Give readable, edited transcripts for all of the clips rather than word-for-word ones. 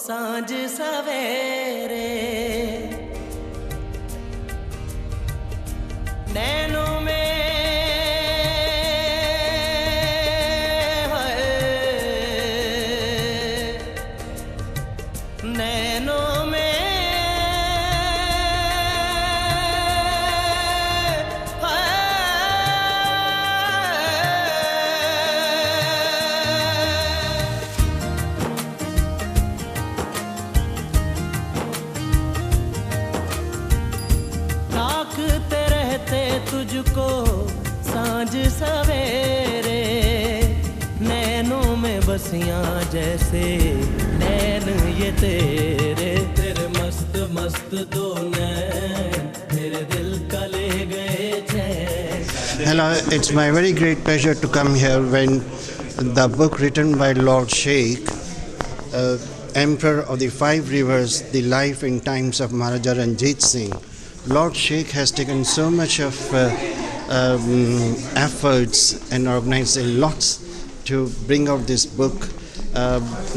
सांझ सवेरे नैनों में नैनों में ताकते रहते तुझको सांझ सवेरे नैनों में बसियां जैसे नैन ये तेरे तेरे मस्त मस्त दो नैन मेरे दिल का ले गए चैन. Hello, it's my very great pleasure to come here when the book written by Lord Sheikh, Emperor of the Five Rivers, The Life and Times of Maharaja Ranjit Singh. Lord Sheikh has taken so much of efforts and organized a lot to bring out this book.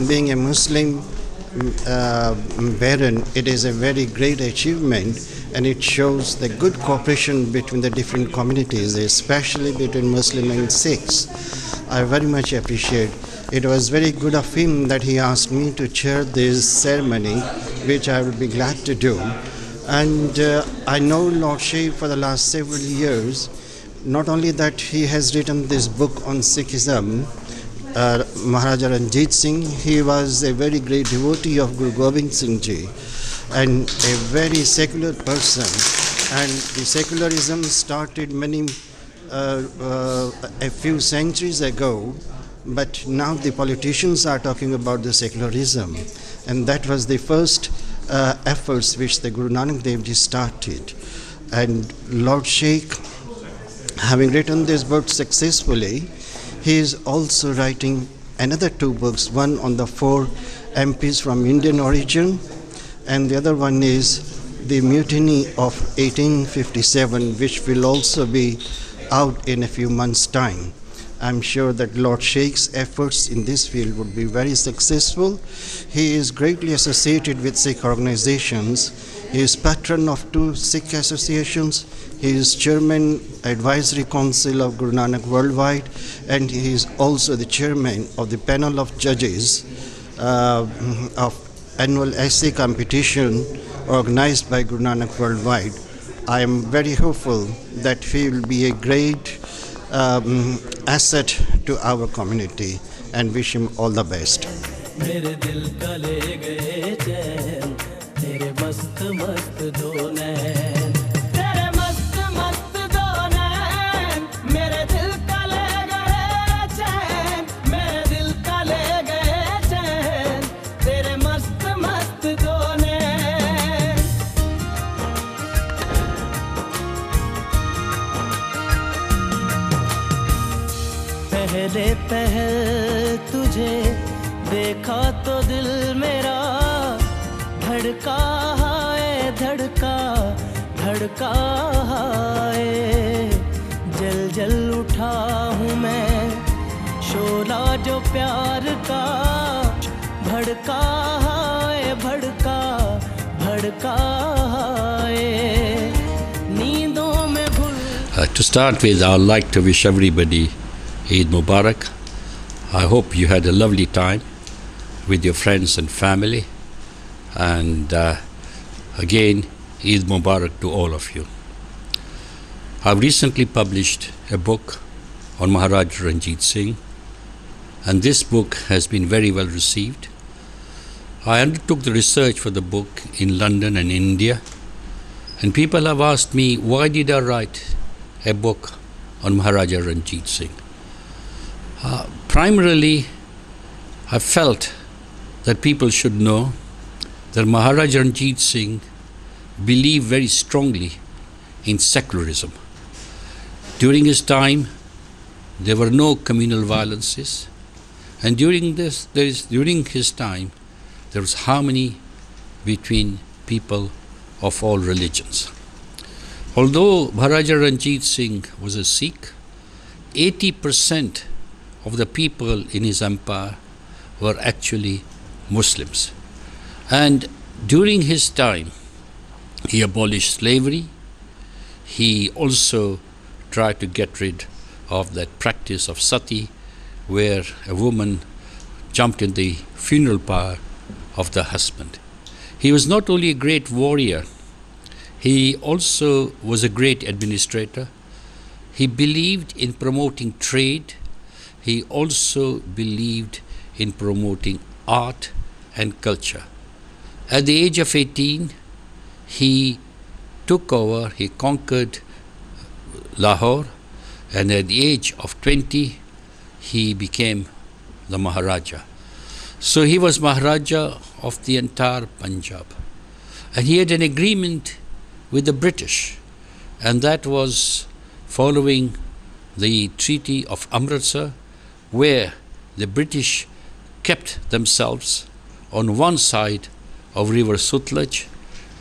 Being a Muslim baron, it is a very great achievement, and it shows the good cooperation between the different communities, especially between Muslim and Sikhs. I very much appreciate. It was very good of him that he asked me to chair this ceremony, which I will be glad to do. And I know Lord Sheikh for the last several years. Not only that, he has written this book on Sikhism, Maharaja Ranjit Singh. He was a very great devotee of Guru Gobind Singh Ji and a very secular person. And the secularism started a few centuries ago, but now the politicians are talking about the secularism. And that was the first efforts which the Guru Nanak Dev Ji started. And Lord Sheikh, having written this book successfully, he is also writing another two books, one on the 4 MPs from Indian origin, and the other one is The Mutiny of 1857, which will also be out in a few months' time. I'm sure that Lord Sheikh's efforts in this field would be very successful. He is greatly associated with Sikh organizations. He is patron of 2 Sikh associations. He is chairman advisory council of Guru Nanak Worldwide, and he is also the chairman of the panel of judges of annual essay competition organized by Guru Nanak Worldwide. I am very hopeful that he will be a great asset to our community and wish him all the best. मेरे दिल का ले गए चैन तेरे मस्त मस्त दो नैन तेरे मस्त मस्त दो नैन मेरे दिल का ले गए चैन मेरे दिल का ले गए चैन तेरे मस्त मस्त दो नैन. पहले पहल तुझे देखा तो दिल मेरा धड़का है धड़का धड़का है जल जल उठा हूँ मैं शोला जो प्यार का भड़का है भड़का भड़का है नींदों में भूल. To start with, I'd like to wish everybody Eid Mubarak. I hope you had a lovely time with your friends and family, and again Eid Mubarak to all of you. I've recently published a book on Maharaja Ranjit Singh, and this book has been very well received. I undertook the research for the book in London and India, and people have asked me, why did I write a book on Maharaja Ranjit Singh? Primarily, I felt that people should know that Maharaja Ranjit Singh believed very strongly in secularism. During his time, there were no communal violences, and during his time, there was harmony between people of all religions. Although Maharaja Ranjit Singh was a Sikh, 80% of the people in his empire were actually Muslims. And during his time, he abolished slavery. He also tried to get rid of that practice of sati, where a woman jumped in the funeral pyre of the husband. He was not only a great warrior, he also was a great administrator. He believed in promoting trade. He also believed in promoting art and culture. At the age of 18, he took over, he conquered Lahore, and at the age of 20, he became the Maharaja. So he was Maharaja of the entire Punjab. And he had an agreement with the British, and that was following the Treaty of Amritsar, where the British kept themselves on one side of River Sutlej,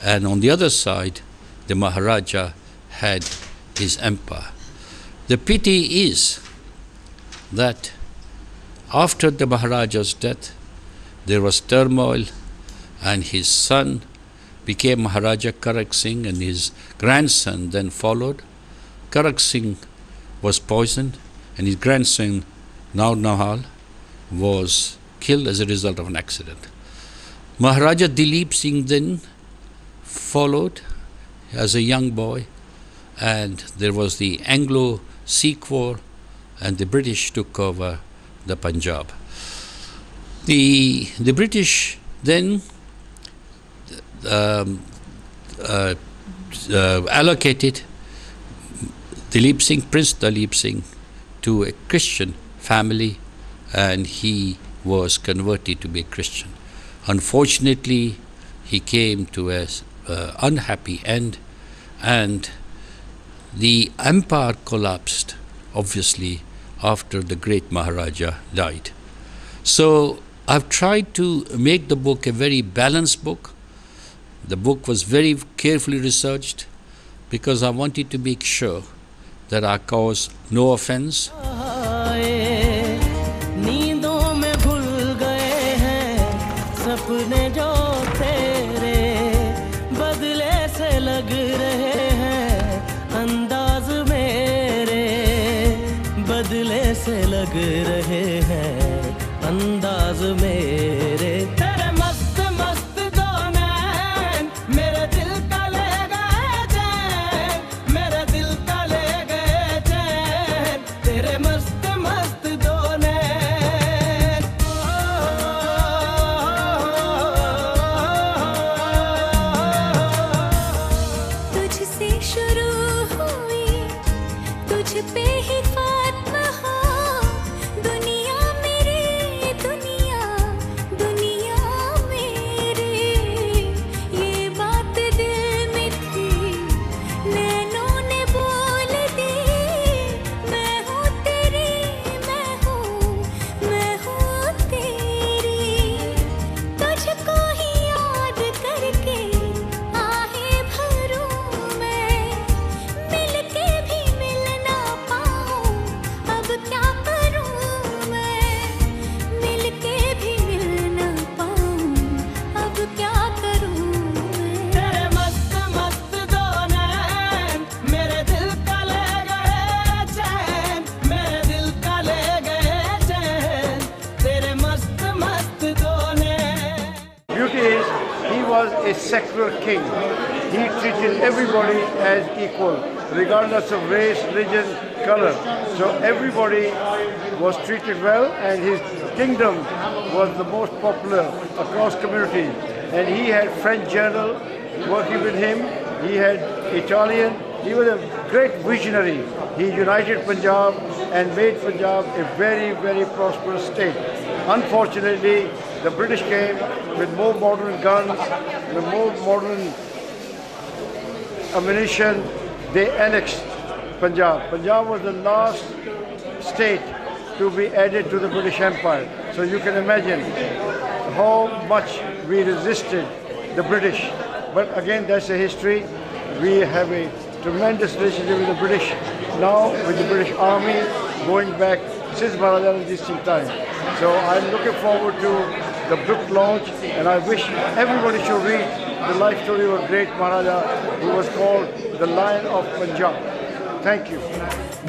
and on the other side, the Maharaja had his empire. The pity is that after the Maharaja's death, there was turmoil, and his son became Maharaja Karak Singh, and his grandson then followed. Karak Singh was poisoned, and his grandson, Nahal, was killed as a result of an accident. Maharaja Dilip Singh then followed as a young boy, and there was the Anglo-Sikh War, and the British took over the Punjab. The British then allocated Dilip Singh, Prince Dilip Singh, to a Christian family, and he was converted to be a Christian. Unfortunately, he came to an unhappy end, and the empire collapsed, obviously, after the great Maharaja died. So I've tried to make the book a very balanced book. The book was very carefully researched because I wanted to make sure that I cause no offense. नींदों में भूल गए हैं सपने जो तेरे बदले से लग रहे हैं अंदाज मेरे बदले से लग रहे हैं अंदाज मेरे तेरे मस्त मस्त दो नैन मेरे दिल का ले गए चैन मेरे दिल का ले गए चैन तेरे मस्त मस्त दो नैन तुझसे शुरू हुई तुझ पे ही फातमा हो दुनिया मेरे दुनिया दुनिया मेरे ये बात दिल में थी नैनों ने बोल दी मैं हूँ तेरी मैं हूँ तेरी तुझको ही याद करके आहे भरूं मैं मिल के भी मिल ना पाऊं अब क्या करूं मैं मिल के भी मिल ना पाऊं अब क्या करूं मैं तेरे मस्त मस्त दो नैन मेरे दिल का ले गए चैन मेरे दिल का ले गए चैन तेरे मस्त मस्त दो नैन Beauty is, he was a secular king. He treated everybody as equal, regardless of race, religion, color. So everybody was treated well, and his kingdom was the most popular across communities. And he had French general working with him. He had Italian. He was a great visionary. He united Punjab and made Punjab a very, very prosperous state. Unfortunately, the British came with more modern guns, with more modern ammunition. They annexed Punjab. Punjab was the last state to be added to the British Empire. So you can imagine how much we resisted the British. But again, that's a history. We have a tremendous relationship with the British now, with the British Army going back since Maharaja Ranjit Singh time. So I'm looking forward to the book launch, and I wish everybody should read the life story of a great Maharaja who was called the Lion of Punjab. Thank you.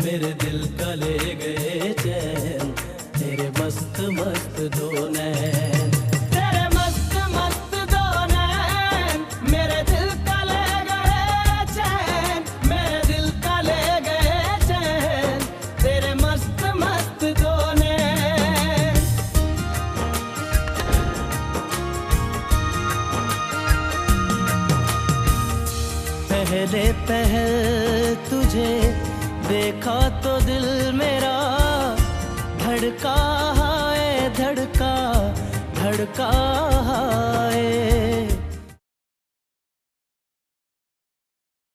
मेरे दिल का ले गए चैन तेरे मस्त मस्त दो नैन तेरे मस्त मस्त दो नैन मेरे दिल का ले गए चैन मेरे दिल का ले गए चैन तेरे मस्त मस्त दो नैन पहले पहल तुझे देखा तो दिल मेरा धड़का है धड़का धड़का है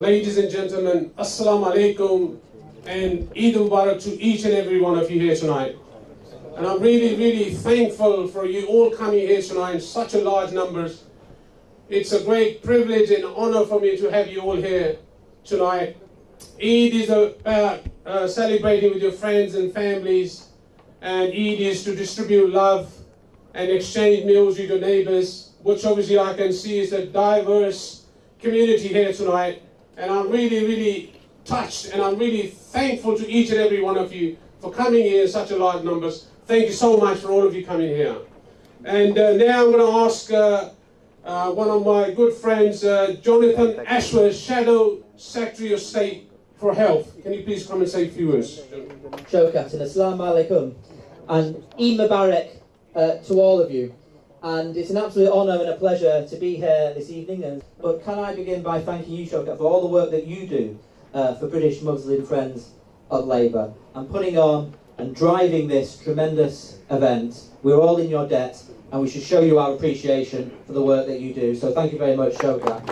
Ladies and gentlemen, Assalamu alaikum and Eid Mubarak to each and every one of you here tonight. And I'm really thankful for you all coming here tonight in such a large numbers. It's a great privilege and honor for me to have you all here tonight. Eid is about celebrating with your friends and families, and Eid is to distribute love and exchange meals with your neighbors, which obviously I can see is a diverse community here tonight. And I'm really touched, and I'm really thankful to each and every one of you for coming here in such a large numbers. Thank you so much for all of you coming here. And now I'm going to ask one of my good friends, Jonathan Ashworth, Shadow Secretary of State for Health. Can you please come and say a few words? Showkat and Assalamu alaikum and Eid Mubarak to all of you. And it's an absolute honour and a pleasure to be here this evening. But can I begin by thanking you, Showkat, for all the work that you do for British Muslim Friends of Labour and putting on and driving this tremendous event. We're all in your debt, and we should show you our appreciation for the work that you do. So thank you very much, Showkat.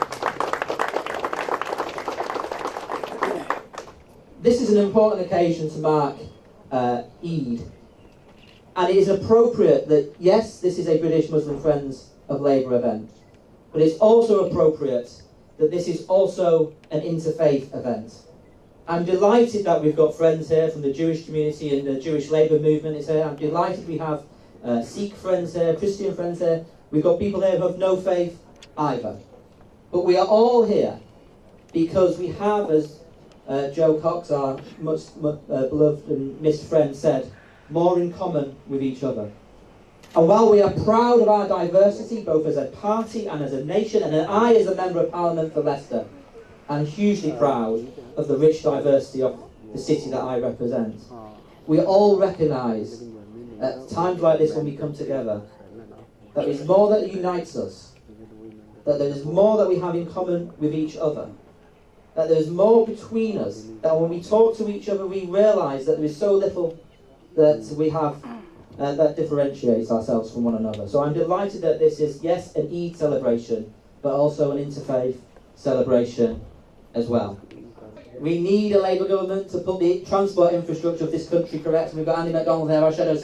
This is an important occasion to mark Eid, and it is appropriate that, yes, this is a British Muslim Friends of Labour event, but it's also appropriate that this is also an interfaith event. I'm delighted that we've got friends here from the Jewish community and the Jewish Labour movement is here. I'm delighted we have Sikh friends here, Christian friends here. We've got people here who have no faith either. But we are all here because we have, as Joe Cox, our much beloved and missed friend, said, more in common with each other. And while we are proud of our diversity, both as a party and as a nation, and I as a Member of Parliament for Leicester, I'm hugely proud of the rich diversity of the city that I represent, we all recognise at times like this when we come together that there is more that unites us, that there is more that we have in common with each other, that there is more between us, that when we talk to each other we realise that there is so little that we have that differentiates ourselves from one another. So I'm delighted that this is, yes, an Eid celebration, but also an interfaith celebration as well. We need a Labour government to put the transport infrastructure of this country correct. We've got Andy McDonald here, our shadow